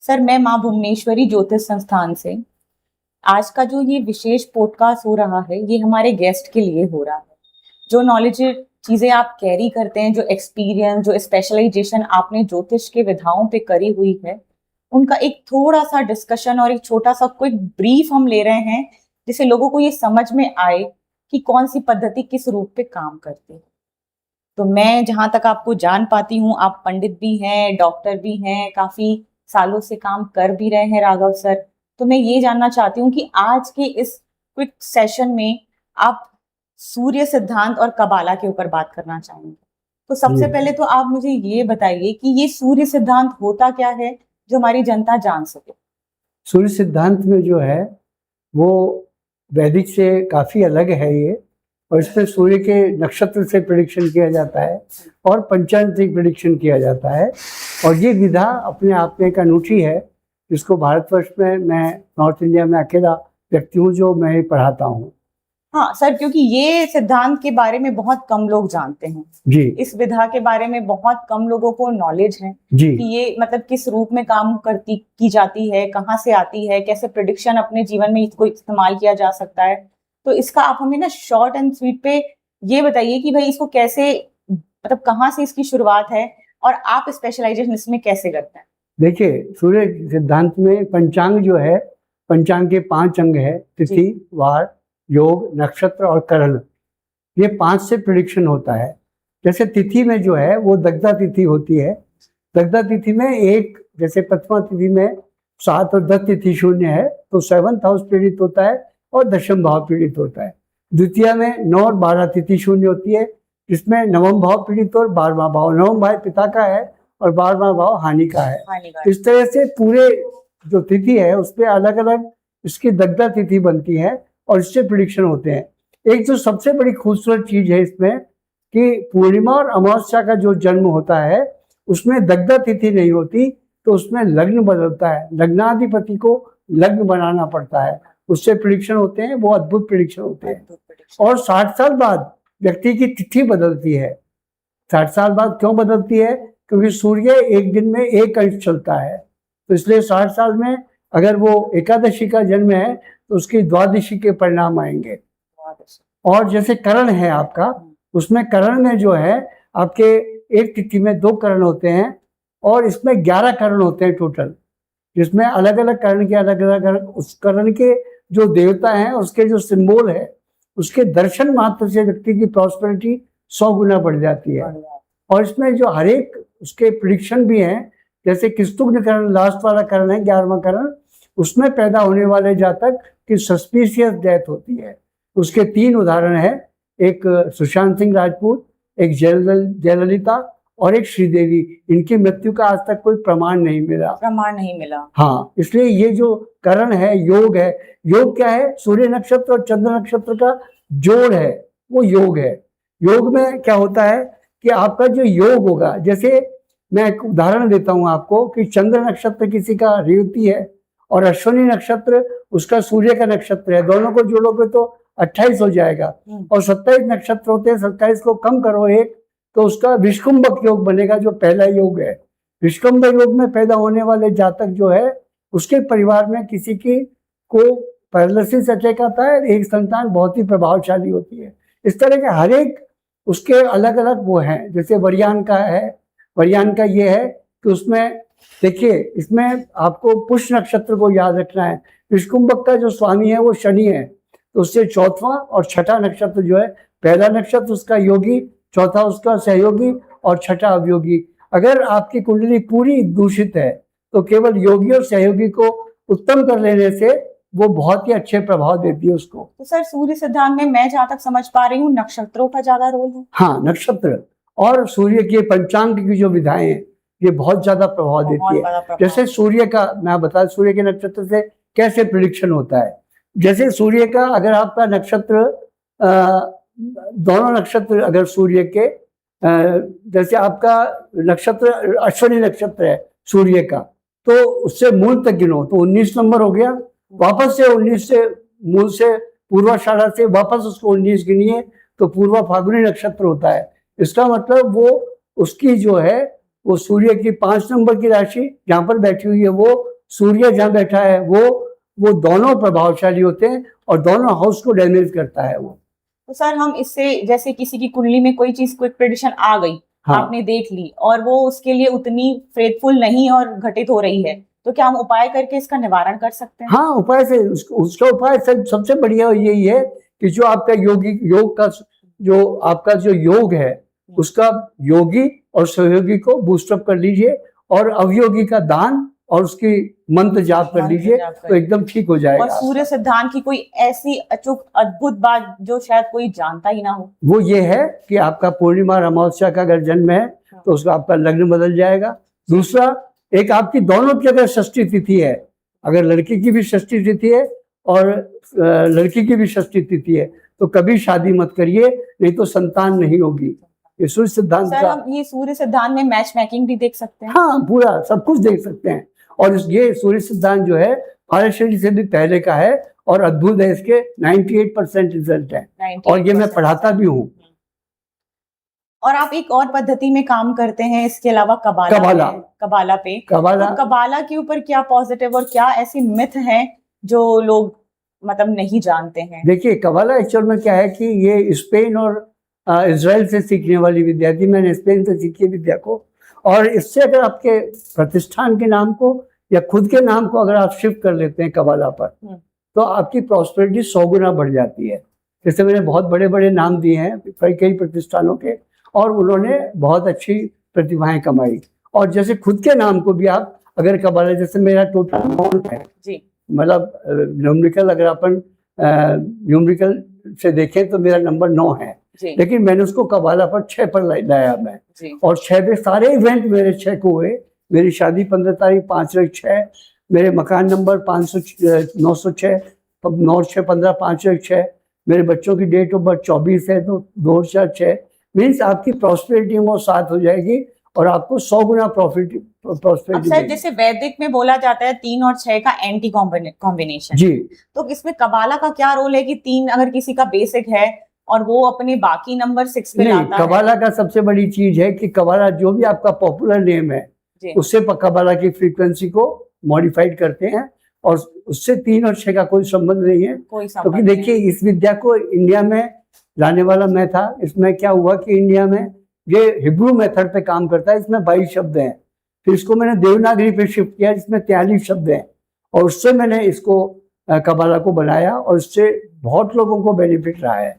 Sir, मैं माँ भुवनेश्वरी ज्योतिष संस्थान से। आज का जो ये विशेष पॉडकास्ट हो रहा है, ये हमारे गेस्ट के लिए हो रहा है। जो नॉलेज चीजें आप कैरी करते हैं, जो एक्सपीरियंस, जो स्पेशलाइजेशन आपने ज्योतिष के विधाओं पे करी हुई है, उनका एक थोड़ा सा डिस्कशन और एक छोटा सा क्विक ब्रीफ हम ले रहे हैं, जिससे लोगों को ये समझ में आए कि कौन सी पद्धति किस रूप पे काम करती है। तो मैं जहां तक आपको जान पाती हूँ, आप पंडित भी हैं, डॉक्टर भी हैं, काफी सालों से काम कर भी रहे हैं राघव सर। तो मैं ये जानना चाहती हूँ कि आज के इस क्विक सेशन में आप सूर्य सिद्धांत और कबाला के ऊपर बात करना चाहेंगे। तो सबसे पहले तो आप मुझे ये बताइए कि ये सूर्य सिद्धांत होता क्या है, जो हमारी जनता जान सके। सूर्य सिद्धांत में जो है वो वैदिक से काफ़ी अलग है ये, और इसमें सूर्य के नक्षत्र से प्रेडिक्शन किया जाता है और पंचांग से प्रेडिक्शन किया जाता है। और ये विधा अपने आप में एक अनूठी है, जिसको भारतवर्ष में मैं नॉर्थ इंडिया में अकेला व्यक्ति हूँ जो मैं पढ़ाता हूँ। हाँ सर, क्योंकि ये सिद्धांत के बारे में बहुत कम लोग जानते हैं जी। इस विधा के बारे में बहुत कम लोगों को नॉलेज है जी। कि ये मतलब किस रूप में काम करती की जाती है, कहाँ से आती है, कैसे प्रेडिक्शन अपने जीवन में इसको इस्तेमाल किया जा सकता है। तो इसका आप हमें ना शॉर्ट एंड स्वीट पे ये बताइए कि भाई इसको कैसे, मतलब कहाँ से इसकी शुरुआत है और आप स्पेशलाइजेशन इसमें कैसे करते हैं। देखिए, सूर्य सिद्धांत में पंचांग जो है, पंचांग के 5 अंग है, तिथि, वार, योग, नक्षत्र और करण। ये 5 से प्रेडिक्शन होता है। जैसे तिथि में जो है वो दग्धा तिथि होती है। दग्धा तिथि में एक, जैसे प्रथमा तिथि में 7 और 10 तिथि शून्य है, तो 7th हाउस पीड़ित होता है और दशम भाव पीड़ित होता है। द्वितीय में 9 और 12 तिथि शून्य होती है, जिसमें नवम भाव पीड़ित और 12वां भाव, नवम भाव पिता का है और 12वां भाव हानि का है। इस तरह से पूरे जो तिथि है उस पर अलग अलग इसकी दग्धा तिथि बनती है और इससे प्रेडिक्शन होते हैं। एक जो सबसे बड़ी खूबसूरत चीज है इसमें कि पूर्णिमा और अमावस्या का जो जन्म होता है उसमें दग्धा तिथि नहीं होती, तो उसमें लग्न बदलता है, लग्नाधिपति को लग्न बनाना पड़ता है, उससे प्रेडिक्शन होते हैं। वो अद्भुत प्रेडिक्शन होते हैं। और 60 साल बाद व्यक्ति की तिथि बदलती है। 60 साल बाद क्यों बदलती है? क्योंकि सूर्य एक दिन में एक अंश चलता है, तो इसलिए 60 साल में अगर वो एकादशी का जन्म है तो उसकी द्वादशी के परिणाम आएंगे। और जैसे करण है आपका, उसमें करण में जो है आपके एक तिथि में 2 करण होते हैं और इसमें 11 करण होते हैं टोटल, जिसमें अलग अलग करण के अलग अलग उस करण के जो देवता हैं, उसके जो सिंबल है, उसके दर्शन मात्र से व्यक्ति की प्रॉस्पेरिटी 100 गुना बढ़ जाती है। और इसमें जो हर एक उसके प्रेडिक्शन भी हैं, जैसे किस्तुग्न करण लास्ट वाला करण है, 11वां करण, उसमें पैदा होने वाले जातक की सस्पिशियस डेथ होती है। उसके 3 उदाहरण है, एक सुशांत सिंह राजपूत, एक जयललिता और एक श्रीदेवी। इनकी मृत्यु का आज तक कोई प्रमाण नहीं मिला। हाँ, इसलिए ये जो करण है, योग है। योग क्या है? सूर्य नक्षत्र और चंद्र नक्षत्र का जोड़ है, वो योग है। योग में क्या होता है कि आपका जो योग होगा, जैसे मैं एक उदाहरण देता हूँ आपको कि चंद्र नक्षत्र किसी का रेवती है और अश्विनी नक्षत्र उसका सूर्य का नक्षत्र है, दोनों को जोड़ोगे तो 28 हो जाएगा। और 27 नक्षत्र होते हैं, 27 को कम करो एक, तो उसका विषकुंभक योग बनेगा, जो पहला योग है। विषकुंभक योग में पैदा होने वाले जातक जो है, उसके परिवार में किसी की को पैरालिसिस अटैक आता है, एक संतान बहुत ही प्रभावशाली होती है। इस तरह के हर एक उसके अलग अलग वो हैं। जैसे वरयान का है, वरयान का ये है कि उसमें देखिए, इसमें आपको पुष्य नक्षत्र को याद रखना है। विषकुंभक का जो स्वामी है वो शनि है, तो उससे 4वां और 6ठा नक्षत्र जो है, पहला नक्षत्र उसका योगी, 4था उसका सहयोगी और 6ठा अवयोगी। अगर आपकी कुंडली पूरी दूषित है तो केवल योगी और सहयोगी को उत्तम कर लेने से वो बहुत ही अच्छे प्रभाव देती है उसको। तो सर, सूर्य सिद्धांत में मैं जहाँ तक समझ पा रही हूँ, नक्षत्रों का ज्यादा रोल है। हाँ, नक्षत्र और सूर्य के पंचांग की जो विधाएं हैं, ये बहुत ज्यादा प्रभाव देती है। जैसे सूर्य का मैं बता, सूर्य के नक्षत्र से कैसे प्रेडिक्शन होता है। जैसे सूर्य का अगर आपका नक्षत्र दोनों नक्षत्र अगर सूर्य के जैसे आपका नक्षत्र अश्विनी नक्षत्र है सूर्य का, तो उससे मूल तक गिनो तो 19 नंबर हो गया। वापस से 19 से मूल से पूर्वाषाढ़ा से वापस उसको 19 गिनिए तो पूर्वा फाल्गुनी नक्षत्र होता है। इसका मतलब वो उसकी जो है वो सूर्य की 5 नंबर की राशि जहाँ पर बैठी हुई है वो सूर्य जहाँ बैठा है वो दोनों प्रभावशाली होते हैं और दोनों हाउस को डैमेज करता है वो। तो सर हम इससे, जैसे किसी की कुंडली में कोई चीज, कोई प्रेडिक्शन आ गई, हाँ। आपने देख ली और वो उसके लिए उतनी फेथफुल नहीं और घटित हो रही है, तो क्या हम उपाय करके इसका निवारण कर सकते हैं? हाँ, उपाय से उसका उपाय सबसे बढ़िया यही है कि जो आपका आपका जो योग है उसका योगी और सहयोगी को बूस्टअप कर लीजिए और अवयोगी का दान और उसकी मंत्र जाप कर लीजिए तो एकदम ठीक हो जाएगा। और सूर्य सिद्धांत की कोई ऐसी अचूक अद्भुत बात जो शायद कोई जानता ही ना हो, वो ये है कि आपका पूर्णिमा और अमावस्या का अगर जन्म है तो उसका आपका लग्न बदल जाएगा। दूसरा, एक आपकी दोनों की अगर षष्ठी तिथि है, अगर लड़की की भी षष्ठी तिथि है और लड़की की भी षष्ठी तिथि है तो कभी शादी मत करिए, नहीं तो संतान नहीं होगी। ये सूर्य सिद्धांत सर हम ये सूर्य सिद्धांत में मैच मेकिंग भी देख सकते हैं? हाँ, पूरा सब कुछ देख सकते हैं। और ये सूर्य सिद्धांत जो है पारशरी से भी पहले का है और अद्भुत है, इसके 98% रिजल्ट है और ये मैं पढ़ाता भी हूँ। और आप एक और पद्धति में काम करते हैं इसके अलावा, कबाला पे। तो कबाला के ऊपर क्या पॉजिटिव और क्या ऐसे मिथ हैं जो लोग मतलब नहीं जानते हैं? देखिए, कबाला एक्चुअल में क्या है कि ये स्पेन और इजराइल से सीखने वाली विद्या थी। मैंने स्पेन से सीखी विद्या को, और इससे अगर आपके प्रतिष्ठान के नाम को या खुद के नाम को अगर आप शिफ्ट कर लेते हैं कबाला पर तो आपकी प्रॉस्पेरिटी 100 गुना बढ़ जाती है। जैसे मैंने बहुत बड़े बड़े नाम दिए हैं कई प्रतिष्ठानों के और उन्होंने बहुत अच्छी प्रतिभाएं कमाई। और जैसे खुद के नाम को भी आप अगर कबाला, जैसे मेरा टोटल 9 है जी, मतलब न्यूमेरिकल अगर अपन न्यूमेरिकल से देखें तो मेरा नंबर 9 है, लेकिन मैंने उसको कबाला पर 6 पर लाया मैं, और 6 पे सारे इवेंट मेरे 6 को हुए। मेरी शादी 15 तारीख 5/6, मेरे मकान नंबर 906 9/6/15 5/6, मेरे बच्चों की डेट ऑफ बर्थ 24 है तो 2006। मीन्स आपकी प्रॉस्पेरिटी वो 7 हो जाएगी और आपको 100 गुना प्रॉस्पेरिटी। सर जैसे वैदिक में बोला जाता है 3 और 6 का एंटी कॉम्बिनेशन जी, तो इसमें कबाला का क्या रोल है कि 3 अगर किसी का बेसिक है और वो अपने बाकी नंबर 6 पे लाता है? कबाला का सबसे बड़ी चीज है कि कबाला जो भी आपका पॉपुलर नेम है उससे कबाला की फ्रीक्वेंसी को मॉडिफाइड करते हैं और उससे 3 और 6 का कोई संबंध नहीं है। क्योंकि देखिए, इस विद्या को इंडिया में लाने वाला मैं था। इसमें क्या हुआ कि इंडिया में ये हिब्रू मेथड पे काम करता है, इसमें 22 शब्द हैं। फिर इसको मैंने देवनागरी पे शिफ्ट किया जिसमें 43 शब्द हैं और उससे मैंने इसको कबाला को बनाया और इससे बहुत लोगों को बेनिफिट रहा है।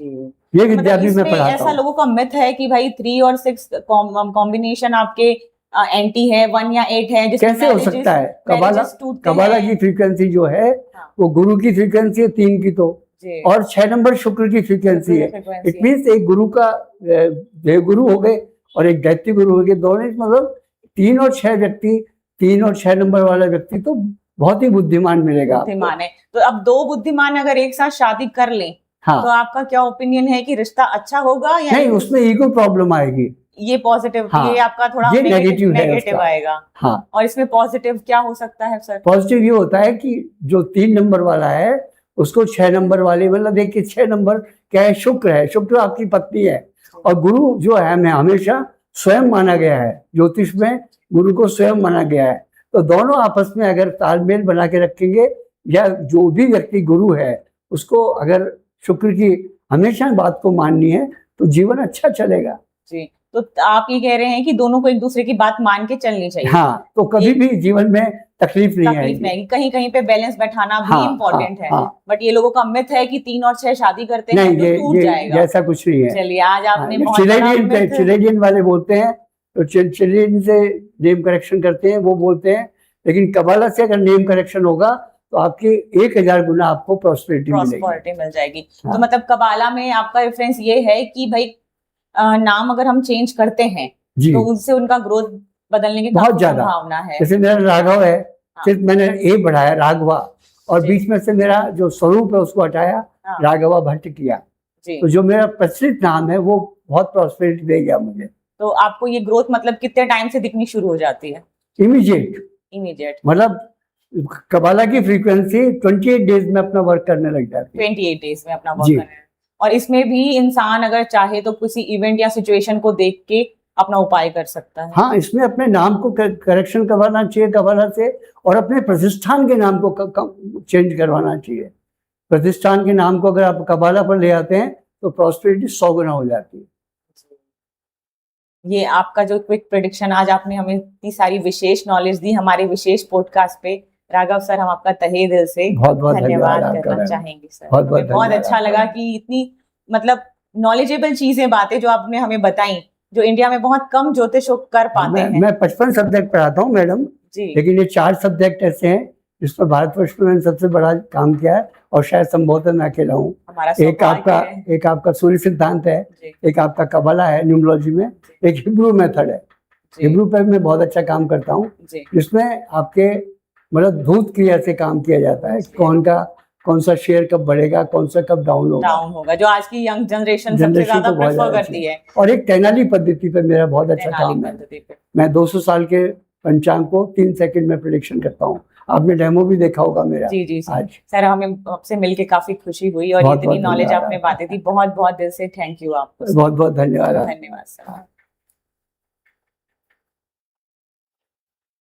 ये विद्या भी मैं पढ़ाता हूं। ऐसा लोगों का मिथ है कि भाई 3 और 6 कॉम्बिनेशन आपके एंटी है, 1 या 8 है। कैसे हो सकता है? कबाला की फ्रीक्वेंसी जो है वो गुरु की फ्रीक्वेंसी है 3 की तो, और 6 नंबर शुक्र की फ्रीक्वेंसी है। इट मीन्स एक गुरु का देवगुरु हो गए और एक दैत्य गुरु हो गए, दोनों मतलब 3 और 6 व्यक्ति, 3 और 6 नंबर वाला व्यक्ति तो बहुत ही बुद्धिमान मिलेगा। बुद्धिमान है तो अब 2 बुद्धिमान अगर एक साथ शादी कर लें, हाँ, तो आपका क्या ओपिनियन है कि रिश्ता अच्छा होगा या नहीं? उसमें ईगो प्रॉब्लम आएगी। ये पॉजिटिव, हाँ, ये आपका थोड़ा नेगेटिव आएगा। हाँ, और इसमें पॉजिटिव क्या हो सकता है सर? पॉजिटिव ये होता है कि जो 3 नंबर वाला है उसको 6 नंबर वाले, मतलब देखिए 6 नंबर क्या है? शुक्र है, शुक्र आपकी पत्नी है और गुरु जो है मैं हमेशा स्वयं माना गया है, ज्योतिष में गुरु को स्वयं माना गया है। तो दोनों आपस में अगर तालमेल बना के रखेंगे या जो भी व्यक्ति गुरु है उसको अगर शुक्र की हमेशा बात को माननी है तो जीवन अच्छा चलेगा जी। तो आप ये कह रहे हैं कि दोनों को एक दूसरे की बात मान के चलनी चाहिए। हाँ, तो कभी भी जीवन में तकलीफ नहीं आएगी। कहीं कहीं पे बैलेंस बैठाना भी इम्पोर्टेंट है। बट ये लोगों का मिथ है कि 3 और 6 शादी करते हैं तो टूट जाएगा। ऐसा कुछ नहीं है। चलिए, आज आपने चिलेडियन वाले बोलते हैं तो चिलेडियन से नेम करेक्शन करते हैं, वो बोलते हैं, लेकिन कबाला से अगर नेम करेक्शन होगा तो आपकी 1000 गुना आपको प्रॉस्पेरिटी मिल जाएगी। तो मतलब कबाला में आपका रेफरेंस ये है कि भाई नाम अगर हम चेंज करते हैं तो उससे उनका ग्रोथ बदलने की बहुत ज्यादा संभावना है। जैसे मेरा राघव है, सिर्फ मैंने ए बढ़ाया राघवा, और बीच में से मेरा जो स्वरूप है उसको हटाया, राघवा भट्ट किया, तो जो मेरा प्रचलित नाम है वो बहुत प्रॉस्पेरिटी दे गया मुझे। तो आपको ये ग्रोथ मतलब कितने टाइम से दिखनी शुरू हो जाती है? इमीडिएट, मतलब कबाला की फ्रीक्वेंसी 28 डेज में अपना वर्क करने लग जाती है। 28 डेज में अपना वर्क करने। और इसमें भी इंसान अगर चाहे तो किसी इवेंट या सिचुएशन को देख के अपना उपाय कर सकता है। हाँ, इसमें अपने नाम को करेक्शन करवाना चाहिए कबाला से, और अपने प्रतिष्ठान के नाम को चेंज करवाना चाहिए। प्रतिष्ठान के नाम को अगर आप कबाला पर ले आते हैं तो प्रॉस्पेरिटी 100 गुना हो जाती है। ये आपका जो क्विक प्रेडिक्शन, आज आपने हमें इतनी सारी विशेष नॉलेज दी हमारे विशेष पॉडकास्ट पे। राघव सर, हम आपका तहे दिल से बहुत बहुत धन्यवाद आपका करना मैम। चाहेंगे सर। बहुत बहुत हमें बहुत धन्यवाद अच्छा आपका। लगा कि इतनी मतलब नॉलेजेबल चीजें, बातें जो आपने हमें बताई, जो इंडिया में बहुत कम ज्योतिष कर पाते हैं। मैं 55 सब्जेक्ट पढ़ाता हूँ मैडम, जी। लेकिन ये 4 सब्जेक्ट ऐसे हैं जिसमें भारतवर्ष में मैंने सबसे बड़ा काम किया है, और शायद संभवतः मैं अकेला हूँ। हमारा एक आपका सूर्य सिद्धांत है, जी। एक आपका कबाला है न्यूमरोलॉजी में, एक हिब्रू मेथड है। जी। हिब्रू पे मैं बहुत अच्छा काम करता हूँ, जी। जिसमें आपके मतलब धूत क्रिया से काम किया जाता है। कौन सा शेयर कब बढ़ेगा, कौन सा कब डाउन होगा, जो आज की यंग जनरेशन सबसे ज्यादा को बहुत प्रेफर ज्यादा करती है। और एक तेनाली पद्धति पे मेरा बहुत अच्छा काम है। मैं 200 साल के पंचांग को 3 सेकंड में प्रेडिक्शन करता हूँ। आपने डेमो भी देखा होगा मेरा। जी जी आज सर, हमें आपसे मिलके काफी खुशी हुई, और इतनी नॉलेज आपने बातें दी। बहुत बहुत दिल से थैंक यू आपको। बहुत बहुत धन्यवाद। धन्यवाद सर।